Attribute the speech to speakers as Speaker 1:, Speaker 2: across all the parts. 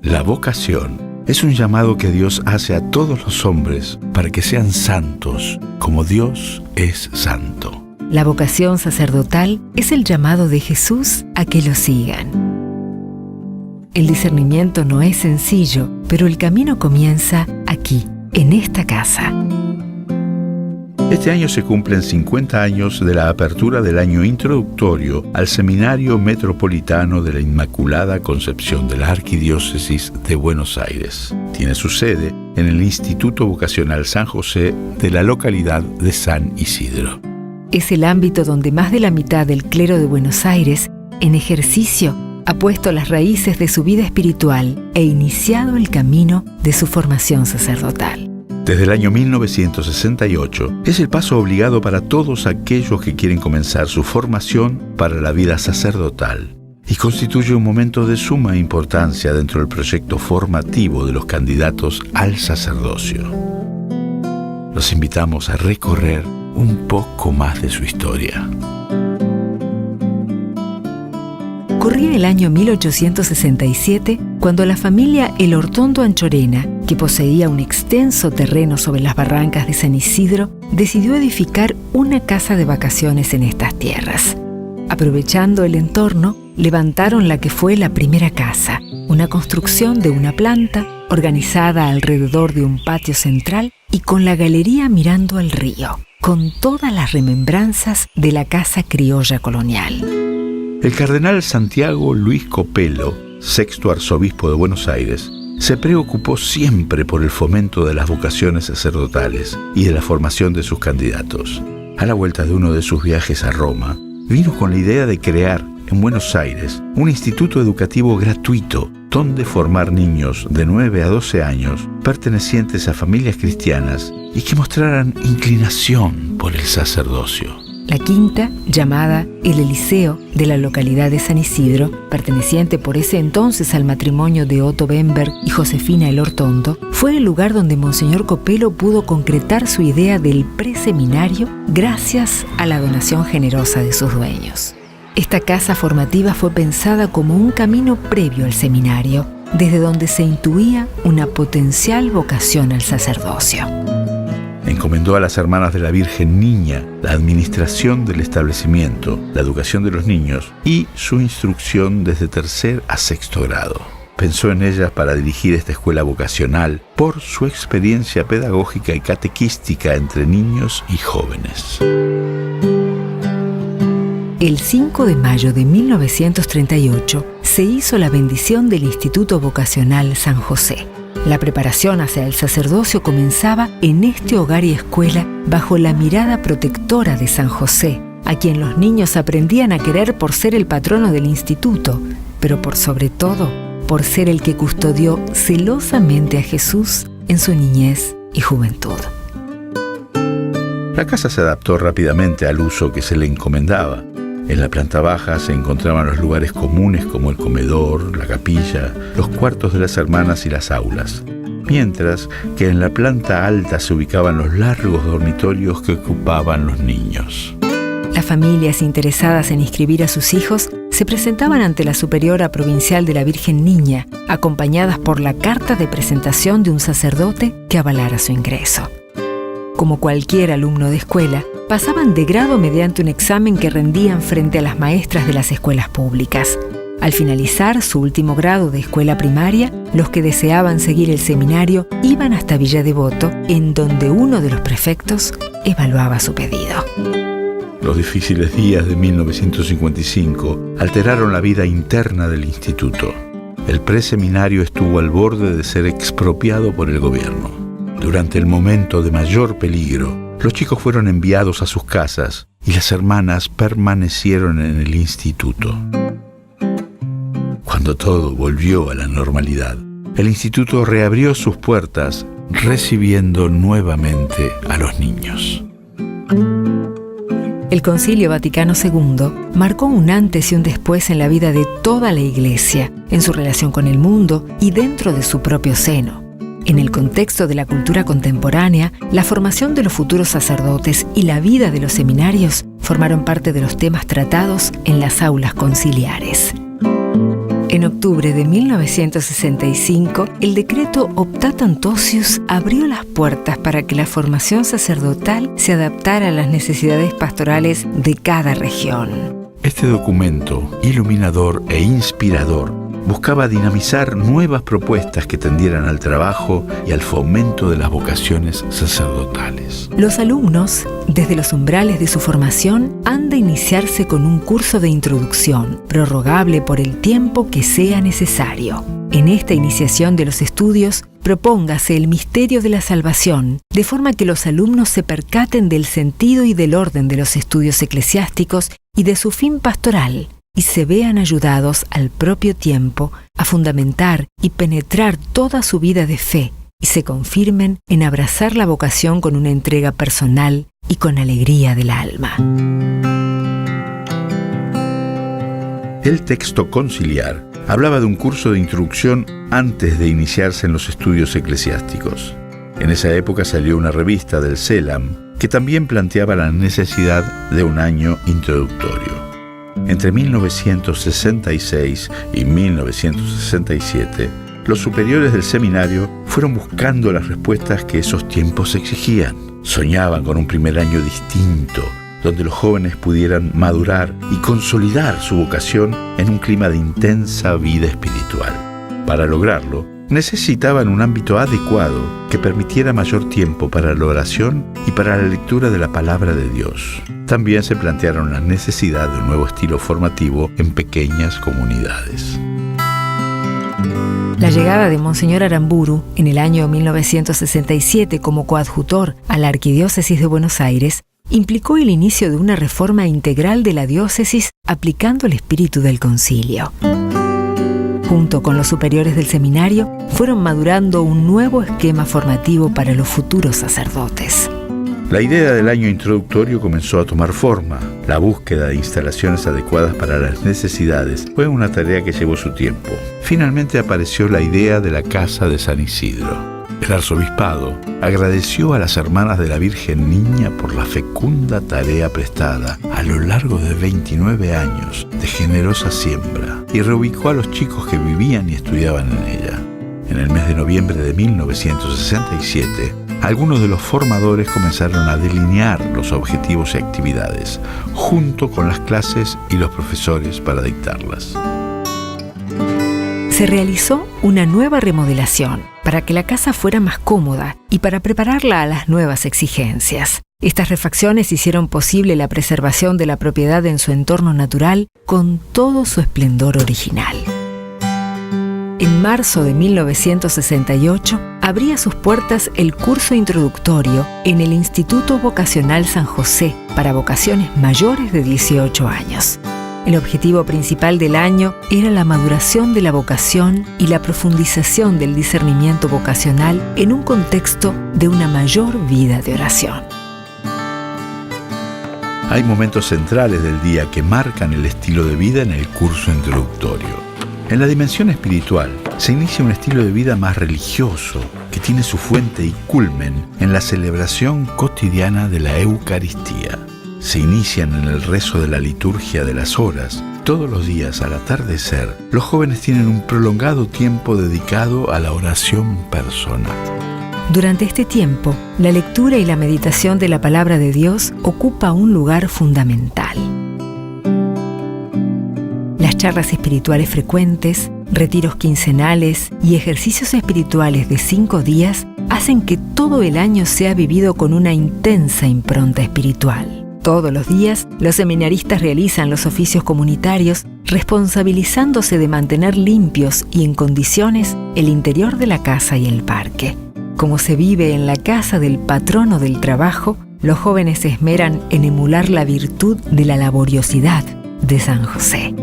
Speaker 1: La vocación es un llamado que Dios hace a todos los hombres para que sean santos, como Dios es santo.
Speaker 2: La vocación sacerdotal es el llamado de Jesús a que lo sigan. El discernimiento no es sencillo, pero el camino comienza aquí, en esta casa.
Speaker 1: Este año se cumplen 50 años de la apertura del año introductorio al Seminario Metropolitano de la Inmaculada Concepción de la Arquidiócesis de Buenos Aires. Tiene su sede en el Instituto Vocacional San José de la localidad de San Isidro.
Speaker 2: Es el ámbito donde más de la mitad del clero de Buenos Aires, en ejercicio, ha puesto las raíces de su vida espiritual e iniciado el camino de su formación sacerdotal.
Speaker 1: Desde el año 1968 es el paso obligado para todos aquellos que quieren comenzar su formación para la vida sacerdotal y constituye un momento de suma importancia dentro del proyecto formativo de los candidatos al sacerdocio. Los invitamos a recorrer un poco más de su historia.
Speaker 2: Corría el año 1867 cuando la familia Elortondo Anchorena, que poseía un extenso terreno sobre las barrancas de San Isidro, decidió edificar una casa de vacaciones en estas tierras. Aprovechando el entorno, levantaron la que fue la primera casa, una construcción de una planta, organizada alrededor de un patio central y con la galería mirando al río, con todas las remembranzas de la casa criolla colonial.
Speaker 1: El cardenal Santiago Luis Copelo, sexto arzobispo de Buenos Aires, se preocupó siempre por el fomento de las vocaciones sacerdotales y de la formación de sus candidatos. A la vuelta de uno de sus viajes a Roma, vino con la idea de crear en Buenos Aires un instituto educativo gratuito donde formar niños de 9 a 12 años pertenecientes a familias cristianas y que mostraran inclinación por el sacerdocio.
Speaker 2: La quinta, llamada El Eliseo, de la localidad de San Isidro, perteneciente por ese entonces al matrimonio de Otto Bemberg y Josefina Elortondo, fue el lugar donde Monseñor Copelo pudo concretar su idea del preseminario gracias a la donación generosa de sus dueños. Esta casa formativa fue pensada como un camino previo al seminario, desde donde se intuía una potencial vocación al sacerdocio.
Speaker 1: Encomendó a las hermanas de la Virgen Niña la administración del establecimiento, la educación de los niños y su instrucción desde tercer a sexto grado. Pensó en ellas para dirigir esta escuela vocacional por su experiencia pedagógica y catequística entre niños y jóvenes.
Speaker 2: El 5 de mayo de 1938 se hizo la bendición del Instituto Vocacional San José. La preparación hacia el sacerdocio comenzaba en este hogar y escuela bajo la mirada protectora de San José, a quien los niños aprendían a querer por ser el patrono del instituto, pero por sobre todo, por ser el que custodió celosamente a Jesús en su niñez y juventud.
Speaker 1: La casa se adaptó rápidamente al uso que se le encomendaba. En la planta baja se encontraban los lugares comunes como el comedor, la capilla, los cuartos de las hermanas y las aulas, mientras que en la planta alta se ubicaban los largos dormitorios que ocupaban los niños.
Speaker 2: Las familias interesadas en inscribir a sus hijos se presentaban ante la Superiora Provincial de la Virgen Niña, acompañadas por la carta de presentación de un sacerdote que avalara su ingreso. Como cualquier alumno de escuela, pasaban de grado mediante un examen que rendían frente a las maestras de las escuelas públicas. Al finalizar su último grado de escuela primaria, los que deseaban seguir el seminario iban hasta Villa Devoto, en donde uno de los prefectos evaluaba su pedido.
Speaker 1: Los difíciles días de 1955 alteraron la vida interna del instituto. El preseminario estuvo al borde de ser expropiado por el gobierno. Durante el momento de mayor peligro, los chicos fueron enviados a sus casas y las hermanas permanecieron en el instituto. Cuando todo volvió a la normalidad, el instituto reabrió sus puertas, recibiendo nuevamente a los niños.
Speaker 2: El Concilio Vaticano II marcó un antes y un después en la vida de toda la Iglesia, en su relación con el mundo y dentro de su propio seno. En el contexto de la cultura contemporánea, la formación de los futuros sacerdotes y la vida de los seminarios formaron parte de los temas tratados en las aulas conciliares. En octubre de 1965, el decreto Optatantosius abrió las puertas para que la formación sacerdotal se adaptara a las necesidades pastorales de cada región.
Speaker 1: Este documento, iluminador e inspirador, buscaba dinamizar nuevas propuestas que tendieran al trabajo y al fomento de las vocaciones sacerdotales.
Speaker 2: Los alumnos, desde los umbrales de su formación, han de iniciarse con un curso de introducción, prorrogable por el tiempo que sea necesario. En esta iniciación de los estudios, propóngase el misterio de la salvación, de forma que los alumnos se percaten del sentido y del orden de los estudios eclesiásticos y de su fin pastoral, y se vean ayudados al propio tiempo a fundamentar y penetrar toda su vida de fe, y se confirmen en abrazar la vocación con una entrega personal y con alegría del alma.
Speaker 1: El texto conciliar hablaba de un curso de introducción antes de iniciarse en los estudios eclesiásticos. En esa época salió una revista del CELAM que también planteaba la necesidad de un año introductorio. Entre 1966 y 1967, los superiores del seminario fueron buscando las respuestas que esos tiempos exigían. Soñaban con un primer año distinto, donde los jóvenes pudieran madurar y consolidar su vocación en un clima de intensa vida espiritual. Para lograrlo, necesitaban un ámbito adecuado que permitiera mayor tiempo para la oración y para la lectura de la palabra de Dios. También se plantearon la necesidad de un nuevo estilo formativo en pequeñas comunidades.
Speaker 2: La llegada de Monseñor Aramburu en el año 1967 como coadjutor a la Arquidiócesis de Buenos Aires implicó el inicio de una reforma integral de la diócesis aplicando el espíritu del concilio. Junto con los superiores del seminario, fueron madurando un nuevo esquema formativo para los futuros sacerdotes.
Speaker 1: La idea del año introductorio comenzó a tomar forma. La búsqueda de instalaciones adecuadas para las necesidades fue una tarea que llevó su tiempo. Finalmente apareció la idea de la Casa de San Isidro. El arzobispado agradeció a las hermanas de la Virgen Niña por la fecunda tarea prestada a lo largo de 29 años de generosa siembra y reubicó a los chicos que vivían y estudiaban en ella. En el mes de noviembre de 1967, algunos de los formadores comenzaron a delinear los objetivos y actividades, junto con las clases y los profesores para dictarlas.
Speaker 2: Se realizó una nueva remodelación para que la casa fuera más cómoda y para prepararla a las nuevas exigencias. Estas refacciones hicieron posible la preservación de la propiedad en su entorno natural con todo su esplendor original. En marzo de 1968 abría sus puertas el curso introductorio en el Instituto Vocacional San José para vocaciones mayores de 18 años. El objetivo principal del año era la maduración de la vocación y la profundización del discernimiento vocacional en un contexto de una mayor vida de oración.
Speaker 1: Hay momentos centrales del día que marcan el estilo de vida en el curso introductorio. En la dimensión espiritual se inicia un estilo de vida más religioso que tiene su fuente y culmen en la celebración cotidiana de la Eucaristía. Se inician en el rezo de la liturgia de las horas. Todos los días al atardecer, los jóvenes tienen un prolongado tiempo dedicado a la oración personal.
Speaker 2: Durante este tiempo, la lectura y la meditación de la palabra de Dios ocupa un lugar fundamental. Las charlas espirituales frecuentes, retiros quincenales y ejercicios espirituales de 5 días hacen que todo el año sea vivido con una intensa impronta espiritual. Todos los días, los seminaristas realizan los oficios comunitarios, responsabilizándose de mantener limpios y en condiciones el interior de la casa y el parque. Como se vive en la casa del patrono del trabajo, los jóvenes se esmeran en emular la virtud de la laboriosidad de San José.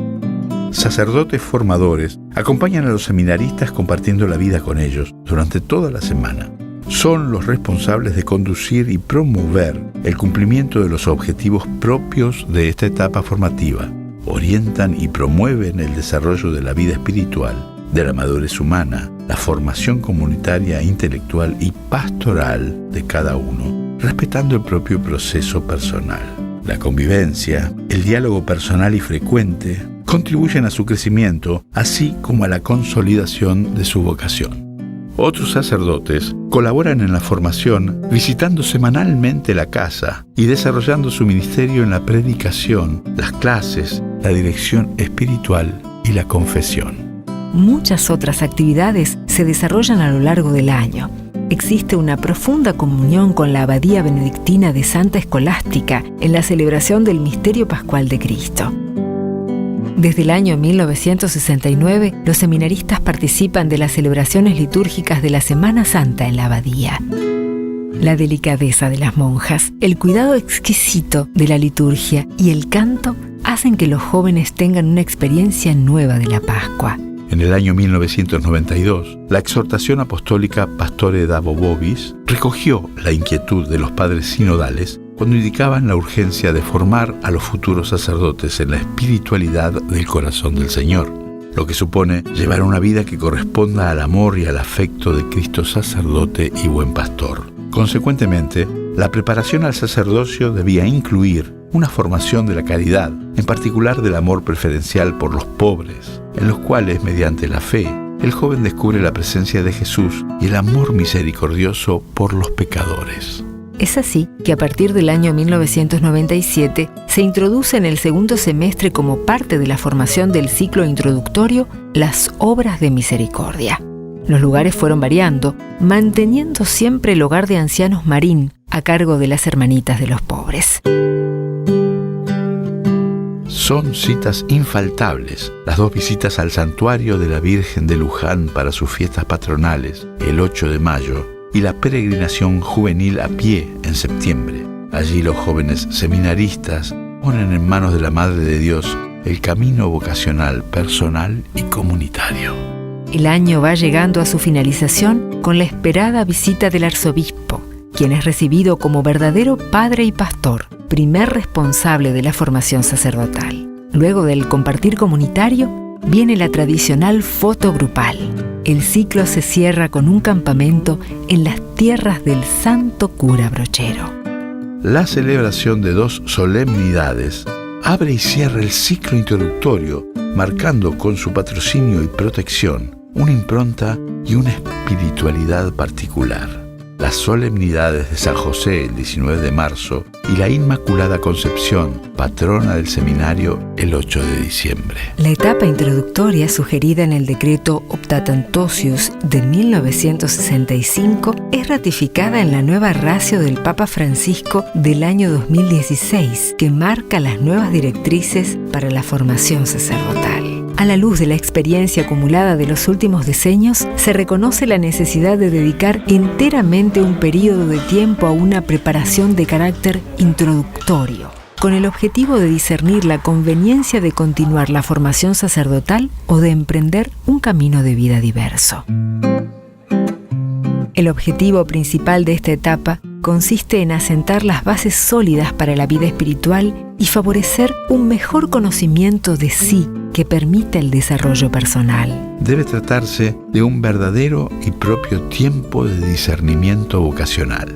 Speaker 1: Sacerdotes formadores acompañan a los seminaristas compartiendo la vida con ellos durante toda la semana. Son los responsables de conducir y promover el cumplimiento de los objetivos propios de esta etapa formativa. Orientan y promueven el desarrollo de la vida espiritual, de la madurez humana, la formación comunitaria, intelectual y pastoral de cada uno, respetando el propio proceso personal. La convivencia, el diálogo personal y frecuente, contribuyen a su crecimiento, así como a la consolidación de su vocación. Otros sacerdotes colaboran en la formación visitando semanalmente la casa y desarrollando su ministerio en la predicación, las clases, la dirección espiritual y la confesión.
Speaker 2: Muchas otras actividades se desarrollan a lo largo del año. Existe una profunda comunión con la Abadía Benedictina de Santa Escolástica en la celebración del Misterio Pascual de Cristo. Desde el año 1969, los seminaristas participan de las celebraciones litúrgicas de la Semana Santa en la abadía. La delicadeza de las monjas, el cuidado exquisito de la liturgia y el canto hacen que los jóvenes tengan una experiencia nueva de la Pascua.
Speaker 1: En el año 1992, la exhortación apostólica Pastore Dabo Vobis recogió la inquietud de los padres sinodales cuando indicaban la urgencia de formar a los futuros sacerdotes en la espiritualidad del corazón del Señor, lo que supone llevar una vida que corresponda al amor y al afecto de Cristo sacerdote y buen pastor. Consecuentemente, la preparación al sacerdocio debía incluir una formación de la caridad, en particular del amor preferencial por los pobres, en los cuales, mediante la fe, el joven descubre la presencia de Jesús y el amor misericordioso por los pecadores.
Speaker 2: Es así que a partir del año 1997 se introduce en el segundo semestre como parte de la formación del ciclo introductorio las obras de misericordia. Los lugares fueron variando, manteniendo siempre el hogar de ancianos Marín a cargo de las hermanitas de los pobres.
Speaker 1: Son citas infaltables las 2 visitas al santuario de la Virgen de Luján para sus fiestas patronales, el 8 de mayo, y la peregrinación juvenil a pie en septiembre. Allí los jóvenes seminaristas ponen en manos de la Madre de Dios el camino vocacional, personal y comunitario.
Speaker 2: El año va llegando a su finalización con la esperada visita del arzobispo, quien es recibido como verdadero padre y pastor, primer responsable de la formación sacerdotal. Luego del compartir comunitario, viene la tradicional foto grupal. El ciclo se cierra con un campamento en las tierras del Santo Cura Brochero.
Speaker 1: La celebración de 2 solemnidades abre y cierra el ciclo introductorio, marcando con su patrocinio y protección una impronta y una espiritualidad particular. Las solemnidades de San José el 19 de marzo y la Inmaculada Concepción, patrona del seminario, el 8 de diciembre.
Speaker 2: La etapa introductoria sugerida en el decreto Optatantosius de 1965 es ratificada en la nueva ratio del Papa Francisco del año 2016, que marca las nuevas directrices para la formación sacerdotal. A la luz de la experiencia acumulada de los últimos decenios, se reconoce la necesidad de dedicar enteramente un periodo de tiempo a una preparación de carácter introductorio, con el objetivo de discernir la conveniencia de continuar la formación sacerdotal o de emprender un camino de vida diverso. El objetivo principal de esta etapa consiste en asentar las bases sólidas para la vida espiritual y favorecer un mejor conocimiento de sí que permita el desarrollo personal.
Speaker 1: Debe tratarse de un verdadero y propio tiempo de discernimiento vocacional.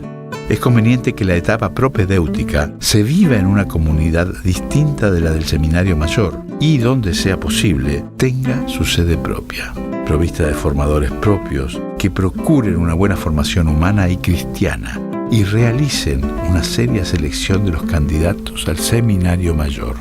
Speaker 1: Es conveniente que la etapa propedéutica se viva en una comunidad distinta de la del seminario mayor y, donde sea posible, tenga su sede propia, provista de formadores propios que procuren una buena formación humana y cristiana y realicen una seria selección de los candidatos al seminario mayor.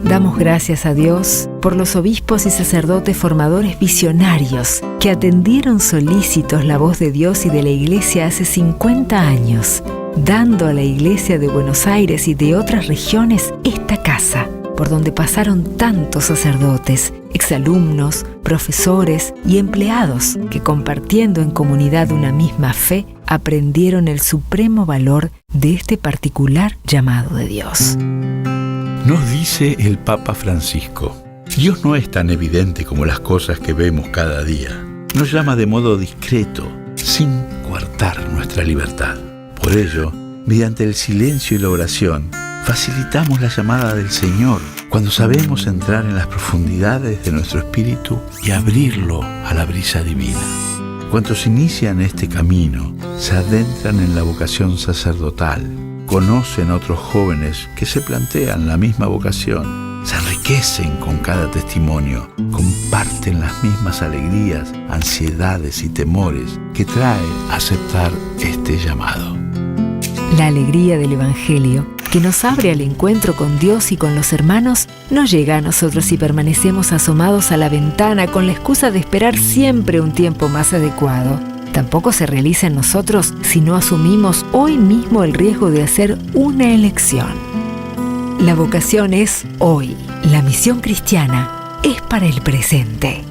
Speaker 2: Damos gracias a Dios por los obispos y sacerdotes formadores visionarios que atendieron solícitos la voz de Dios y de la Iglesia hace 50 años, dando a la Iglesia de Buenos Aires y de otras regiones esta casa, por donde pasaron tantos sacerdotes, exalumnos, profesores y empleados que, compartiendo en comunidad una misma fe, aprendieron el supremo valor de este particular llamado de Dios.
Speaker 1: Nos dice el Papa Francisco: Dios no es tan evidente como las cosas que vemos cada día. Nos llama de modo discreto, sin coartar nuestra libertad. Por ello, mediante el silencio y la oración, facilitamos la llamada del Señor cuando sabemos entrar en las profundidades de nuestro espíritu y abrirlo a la brisa divina. Cuantos inician este camino se adentran en la vocación sacerdotal conocen a otros jóvenes que se plantean la misma vocación, se enriquecen con cada testimonio, comparten las mismas alegrías, ansiedades y temores que trae aceptar este llamado.
Speaker 2: La alegría del Evangelio, que nos abre al encuentro con Dios y con los hermanos, no llega a nosotros si permanecemos asomados a la ventana con la excusa de esperar siempre un tiempo más adecuado. Tampoco se realiza en nosotros si no asumimos hoy mismo el riesgo de hacer una elección. La vocación es hoy. La misión cristiana es para el presente.